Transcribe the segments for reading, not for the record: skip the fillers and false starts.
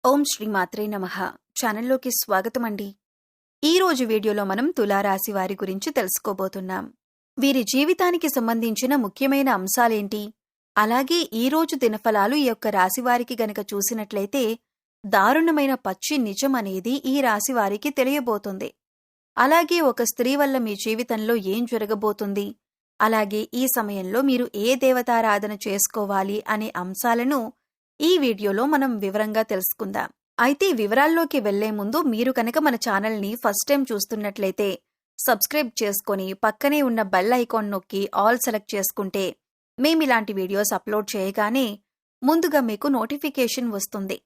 ఓం శ్రీ మాత్రే నమః. ఛానల్లోకి స్వాగతం అండి. ఈ రోజు వీడియోలో మనం తులారాశి వారి గురించి తెలుసుకోబోతున్నాం. వీరి జీవితానికి సంబంధించిన ముఖ్యమైన అంశాలేంటి, అలాగే ఈ రోజు దినఫలాలు ఈ యొక్క రాశి వారికి గనక చూసినట్లయితే దారుణమైన పచ్చి నిజం అనేది ఈ రాశి వారికి తెలియబోతుంది. అలాగే ఒక స్త్రీ వల్ల మీ జీవితంలో ఏం జరగబోతుంది, అలాగే ఈ సమయంలో మీరు ఏ దేవతారాధన చేసుకోవాలి అనే అంశాలను ఈ వీడియోలో మనం వివరంగా తెలుసుకుందాం. అయితే వివరాల్లోకి వెళ్లే ముందు మీరు కనుక మన ఛానల్ని ఫస్ట్ టైం చూస్తున్నట్లయితే సబ్స్క్రైబ్ చేసుకొని పక్కనే ఉన్న బెల్ ఐకాన్ నొక్కి ఆల్ సెలెక్ట్ చేసుకుంటే మేమిలాంటి వీడియోస్ అప్లోడ్ చేయగానే ముందుగా మీకు నోటిఫికేషన్ వస్తుంది.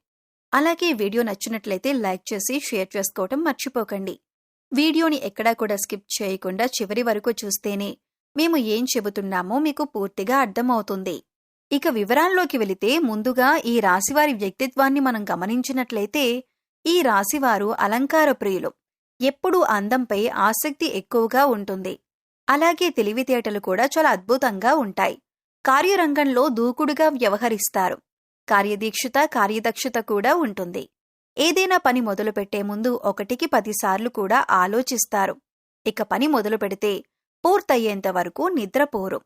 అలాగే వీడియో నచ్చినట్లయితే లైక్ చేసి షేర్ చేసుకోవటం మర్చిపోకండి. వీడియోని ఎక్కడా కూడా స్కిప్ చేయకుండా చివరి వరకు చూస్తేనే మేము ఏం చెబుతున్నామో మీకు పూర్తిగా అర్థమవుతుంది. ఇక వివరాల్లోకి వెళితే ముందుగా ఈ రాశివారి వ్యక్తిత్వాన్ని మనం గమనించినట్లయితే ఈ రాశివారు అలంకార ప్రియులు. ఎప్పుడూ అందంపై ఆసక్తి ఎక్కువగా ఉంటుంది. అలాగే తెలివితేటలు కూడా చాలా అద్భుతంగా ఉంటాయి. కార్యరంగంలో దూకుడుగా వ్యవహరిస్తారు. కార్యదక్షత కూడా ఉంటుంది. ఏదైనా పని మొదలుపెట్టే ముందు 1కి 10 సార్లు కూడా ఆలోచిస్తారు. ఇక పని మొదలు పెడితే పూర్తయ్యేంత వరకు నిద్రపోరు.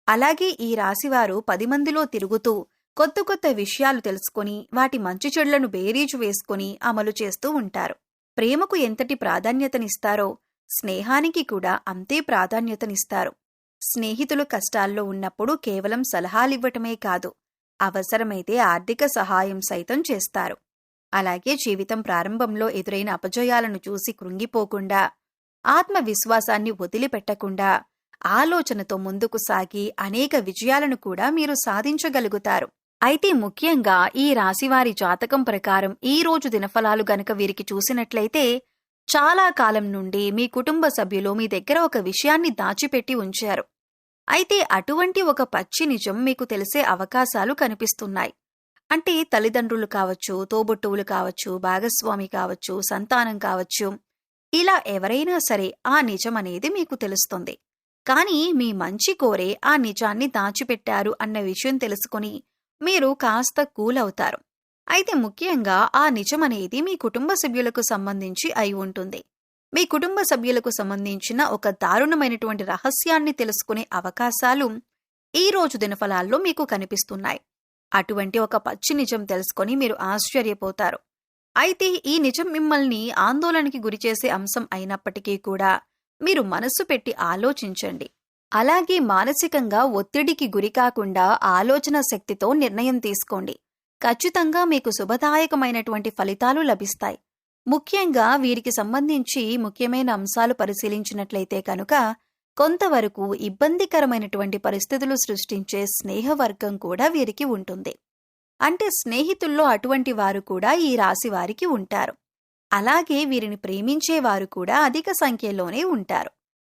అలాగే ఈ రాశివారు 10 మందిలో తిరుగుతూ కొత్త విషయాలు తెలుసుకుని వాటి మంచి చెడులను బేరీజు వేసుకుని అమలు చేస్తూ ఉంటారు. ప్రేమకు ఎంతటి ప్రాధాన్యతనిస్తారో స్నేహానికి కూడా అంతే ప్రాధాన్యతనిస్తారు. స్నేహితులు కష్టాల్లో ఉన్నప్పుడు కేవలం సలహాలివ్వటమే కాదు, అవసరమైతే ఆర్థిక సహాయం సైతం చేస్తారు. అలాగే జీవితం ప్రారంభంలో ఎదురైన అపజయాలను చూసి కృంగిపోకుండా, ఆత్మవిశ్వాసాన్ని వదిలిపెట్టకుండా ఆలోచనతో ముందుకు సాగి అనేక విజయాలను కూడా మీరు సాధించగలుగుతారు. అయితే ముఖ్యంగా ఈ రాశివారి జాతకం ప్రకారం ఈ రోజు దినఫలాలు గనక వీరికి చూసినట్లయితే చాలా కాలం నుండి మీ కుటుంబ సభ్యులు మీ దగ్గర ఒక విషయాన్ని దాచిపెట్టి ఉంచారు. అయితే అటువంటి ఒక పచ్చి నిజం మీకు తెలిసే అవకాశాలు కనిపిస్తున్నాయి. అంటే తల్లిదండ్రులు కావచ్చు, తోబుట్టువులు కావచ్చు, భాగస్వామి కావచ్చు, సంతానం కావచ్చు, ఇలా ఎవరైనా సరే ఆ నిజం అనేది మీకు తెలుస్తుంది. కానీ మీ మంచి కోరే ఆ నిజాన్ని దాచిపెట్టారు అన్న విషయం తెలుసుకుని మీరు కాస్త కూల్ అవుతారు. అయితే ముఖ్యంగా ఆ నిజం అనేది మీ కుటుంబ సభ్యులకు సంబంధించి అయి ఉంటుంది. మీ కుటుంబ సభ్యులకు సంబంధించిన ఒక దారుణమైనటువంటి రహస్యాన్ని తెలుసుకునే అవకాశాలు ఈ రోజు దినఫలాల్లో మీకు కనిపిస్తున్నాయి. అటువంటి ఒక పచ్చి నిజం తెలుసుకొని మీరు ఆశ్చర్యపోతారు. అయితే ఈ నిజం మిమ్మల్ని ఆందోళనకి గురిచేసే అంశం అయినప్పటికీ కూడా మీరు మనస్సు పెట్టి ఆలోచించండి. అలాగే మానసికంగా ఒత్తిడికి గురికాకుండా ఆలోచన శక్తితో నిర్ణయం తీసుకోండి. ఖచ్చితంగా మీకు శుభదాయకమైనటువంటి ఫలితాలు లభిస్తాయి. ముఖ్యంగా వీరికి సంబంధించి ముఖ్యమైన అంశాలు పరిశీలించినట్లయితే కనుక కొంతవరకు ఇబ్బందికరమైనటువంటి పరిస్థితులు సృష్టించే స్నేహవర్గం కూడా వీరికి ఉంటుంది. అంటే స్నేహితుల్లో అటువంటి వారు కూడా ఈ రాశి వారికి ఉంటారు. అలాగే వీరిని ప్రేమించేవారు కూడా అధిక సంఖ్యలోనే ఉంటారు.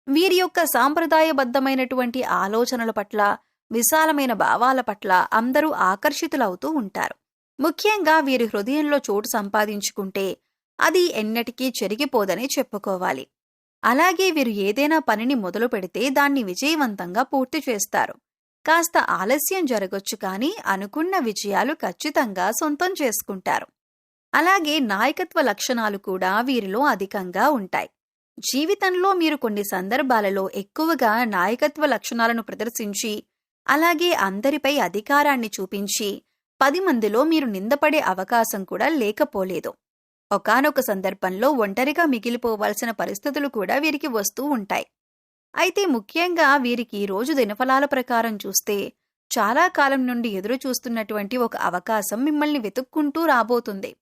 వీరి యొక్క సాంప్రదాయబద్ధమైనటువంటి ఆలోచనల పట్ల, విశాలమైన భావాల పట్ల అందరూ ఆకర్షితులవుతూ ఉంటారు. ముఖ్యంగా వీరి హృదయంలో చోటు సంపాదించుకుంటే అది ఎన్నటికీ చెరిగిపోదని చెప్పుకోవాలి. అలాగే వీరు ఏదైనా పనిని మొదలు పెడితే దాన్ని విజయవంతంగా పూర్తి చేస్తారు. కాస్త ఆలస్యం జరగొచ్చు కానీ అనుకున్న విజయాలు ఖచ్చితంగా సొంతం చేసుకుంటారు. అలాగే నాయకత్వ లక్షణాలు కూడా వీరిలో అధికంగా ఉంటాయి. జీవితంలో మీరు కొన్ని సందర్భాలలో ఎక్కువగా నాయకత్వ లక్షణాలను ప్రదర్శించి, అలాగే అందరిపై అధికారాన్ని చూపించి 10 మందిలో మీరు నిందపడే అవకాశం కూడా లేకపోలేదు. ఒకానొక సందర్భంలో ఒంటరిగా మిగిలిపోవాల్సిన పరిస్థితులు కూడా వీరికి వస్తూ ఉంటాయి. అయితే ముఖ్యంగా వీరికి రోజు దినఫలాల ప్రకారం చూస్తే చాలా కాలం నుండి ఎదురు చూస్తున్నటువంటి ఒక అవకాశం మిమ్మల్ని వెతుక్కుంటూ రాబోతుంది.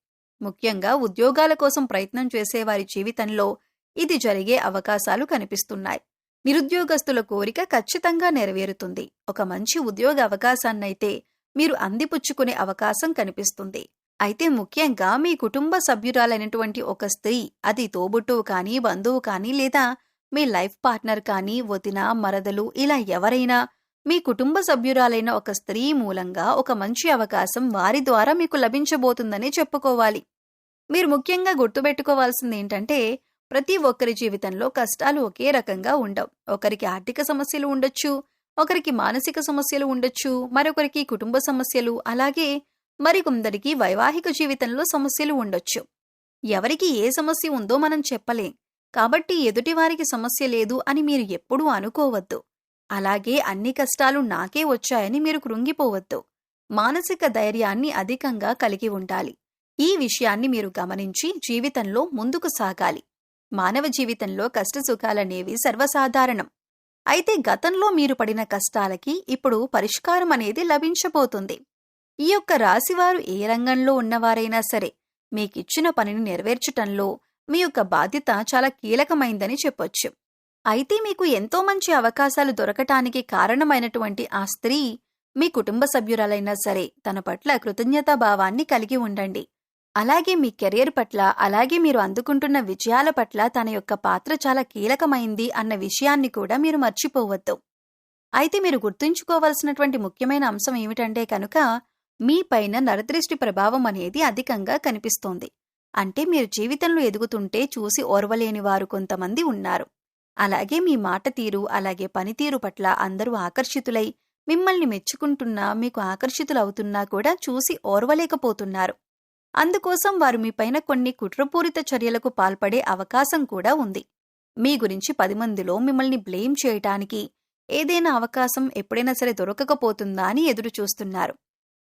ముఖ్యంగా ఉద్యోగాల కోసం ప్రయత్నం చేసేవారి జీవితంలో ఇది జరిగే అవకాశాలు కనిపిస్తున్నాయి. నిరుద్యోగస్తుల కోరిక ఖచ్చితంగా నెరవేరుతుంది. ఒక మంచి ఉద్యోగ అవకాశాన్నైతే మీరు అందిపుచ్చుకునే అవకాశం కనిపిస్తుంది. అయితే ముఖ్యంగా మీ కుటుంబ సభ్యురాలైనటువంటి ఒక స్త్రీ, అది తోబుట్టువు కానీ, బంధువు కానీ, లేదా మీ లైఫ్ పార్ట్నర్ కానీ, వదిన, మరదలు, ఇలా ఎవరైనా మీ కుటుంబ సభ్యురాలైన ఒక స్త్రీ మూలంగా ఒక మంచి అవకాశం వారి ద్వారా మీకు లభించబోతుందని చెప్పుకోవాలి. మీరు ముఖ్యంగా గుర్తుపెట్టుకోవాల్సింది ఏంటంటే ప్రతి ఒక్కరి జీవితంలో కష్టాలు ఒకే రకంగా ఉండవు. ఒకరికి ఆర్థిక సమస్యలు ఉండొచ్చు, ఒకరికి మానసిక సమస్యలు ఉండొచ్చు, మరొకరికి కుటుంబ సమస్యలు, అలాగే మరికొందరికి వైవాహిక జీవితంలో సమస్యలు ఉండొచ్చు. ఎవరికి ఏ సమస్య ఉందో మనం చెప్పలేం. కాబట్టి ఎదుటివారికి సమస్య లేదు అని మీరు ఎప్పుడూ అనుకోవద్దు. అలాగే అన్ని కష్టాలు నాకే వచ్చాయని మీరు కృంగిపోవద్దు. మానసిక ధైర్యాన్ని అధికంగా కలిగి ఉండాలి. ఈ విషయాన్ని మీరు గమనించి జీవితంలో ముందుకు సాగాలి. మానవ జీవితంలో కష్టసుఖాలనేవి సర్వసాధారణం. అయితే గతంలో మీరు పడిన కష్టాలకి ఇప్పుడు పరిష్కారం అనేది లభించబోతుంది. ఈ యొక్క రాశివారు ఏ రంగంలో ఉన్నవారైనా సరే మీకిచ్చిన పనిని నెరవేర్చటంలో మీ యొక్క బాధ్యత చాలా కీలకమైందని చెప్పొచ్చు. అయితే మీకు ఎంతో మంచి అవకాశాలు దొరకటానికి కారణమైనటువంటి ఆ స్త్రీ మీ కుటుంబ సభ్యురాలైనా సరే తన పట్ల కృతజ్ఞతాభావాన్ని కలిగి ఉండండి. అలాగే మీ కెరియర్ పట్ల, అలాగే మీరు అందుకుంటున్న విజయాల పట్ల తన యొక్క పాత్ర చాలా కీలకమైంది అన్న విషయాన్ని కూడా మీరు మర్చిపోవద్దు. అయితే మీరు గుర్తుంచుకోవలసినటువంటి ముఖ్యమైన అంశం ఏమిటంటే కనుక మీ పైన నరదృష్టి ప్రభావం అనేది అధికంగా కనిపిస్తోంది. అంటే మీరు జీవితంలో ఎదుగుతుంటే చూసి ఓర్వలేని వారు కొంతమంది ఉన్నారు. అలాగే మీ మాట తీరు, అలాగే పనితీరు పట్ల అందరూ ఆకర్షితులై మిమ్మల్ని మెచ్చుకుంటున్నా, మీకు ఆకర్షితులవుతున్నా కూడా చూసి ఓర్వలేకపోతున్నారు. అందుకోసం వారు మీపైన కొన్ని కుట్రపూరిత చర్యలకు పాల్పడే అవకాశం కూడా ఉంది. మీ గురించి 10 మందిలో మిమ్మల్ని బ్లేమ్ చేయటానికి ఏదైనా అవకాశం ఎప్పుడైనా సరే దొరకకపోతుందా అని ఎదురు చూస్తున్నారు.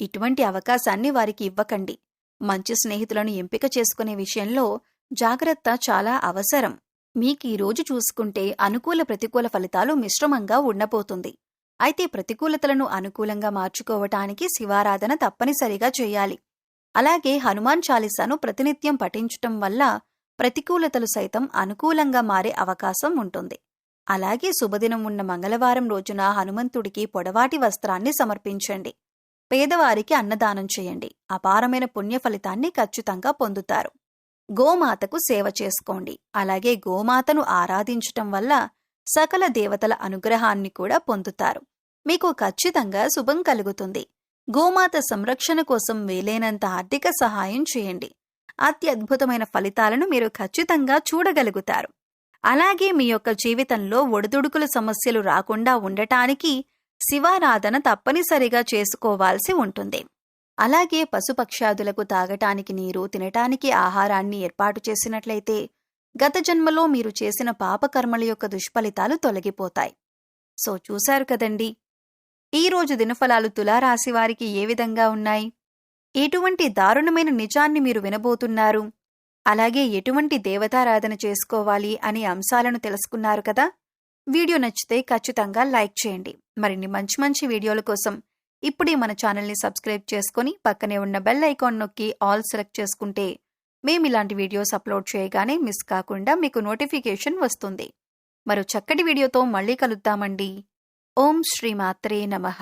ఇటువంటి అవకాశాన్ని వారికి ఇవ్వకండి. మంచి స్నేహితులను ఎంపిక చేసుకునే విషయంలో జాగ్రత్త చాలా అవసరం. మీకు ఈ రోజు చూసుకుంటే అనుకూల ప్రతికూల ఫలితాలు మిశ్రమంగా ఉండబోతుంది. అయితే ప్రతికూలతలను అనుకూలంగా మార్చుకోవటానికి శివారాధన తప్పనిసరిగా చేయాలి. అలాగే హనుమాన్ చాలీసాను ప్రతినిత్యం పఠించటం వల్ల ప్రతికూలతలు సైతం అనుకూలంగా మారే అవకాశం ఉంటుంది. అలాగే శుభదినం ఉన్న మంగళవారం రోజున హనుమంతుడికి పొడవాటి వస్త్రాన్ని సమర్పించండి. పేదవారికి అన్నదానం చేయండి. అపారమైన పుణ్య ఫలితాన్ని ఖచ్చితంగా పొందుతారు. గోమాతకు సేవ చేసుకోండి. అలాగే గోమాతను ఆరాధించటం వల్ల సకల దేవతల అనుగ్రహాన్ని కూడా పొందుతారు. మీకు ఖచ్చితంగా శుభం కలుగుతుంది. గోమాత సంరక్షణ కోసం వీలైనంత ఆర్థిక సహాయం చేయండి. అత్యద్భుతమైన ఫలితాలను మీరు ఖచ్చితంగా చూడగలుగుతారు. అలాగే మీ యొక్క జీవితంలో ఒడిదుడుకుల సమస్యలు రాకుండా ఉండటానికి శివారాధన తప్పనిసరిగా చేసుకోవాల్సి ఉంటుంది. అలాగే పశుపక్షాదులకు తాగటానికి నీరు, తినటానికి ఆహారాన్ని ఏర్పాటు చేసినట్లయితే గత జన్మలో మీరు చేసిన పాపకర్మల యొక్క దుష్ఫలితాలు తొలగిపోతాయి. సో చూశారు కదండి, ఈరోజు దినఫలాలు తులారాశి వారికి ఏ విధంగా ఉన్నాయి? ఎటువంటి దారుణమైన నిజాన్ని మీరు వినబోతున్నారు? అలాగే ఎటువంటి దేవతారాధన చేసుకోవాలి అనే అంశాలను తెలుసుకున్నారు కదా. వీడియో నచ్చితే ఖచ్చితంగా లైక్ చేయండి. మరిన్ని మంచి మంచి వీడియోల కోసం ఇప్పుడే మన ఛానల్ని సబ్స్క్రైబ్ చేసుకుని పక్కనే ఉన్న బెల్ ఐకాన్ నొక్కి ఆల్ సెలెక్ట్ చేసుకుంటే మేము ఇలాంటి వీడియోస్ అప్లోడ్ చేయగానే మిస్ కాకుండా మీకు నోటిఫికేషన్ వస్తుంది. మరో చక్కటి వీడియోతో మళ్ళీ కలుద్దామండి. ఓం శ్రీమాత్రే నమః.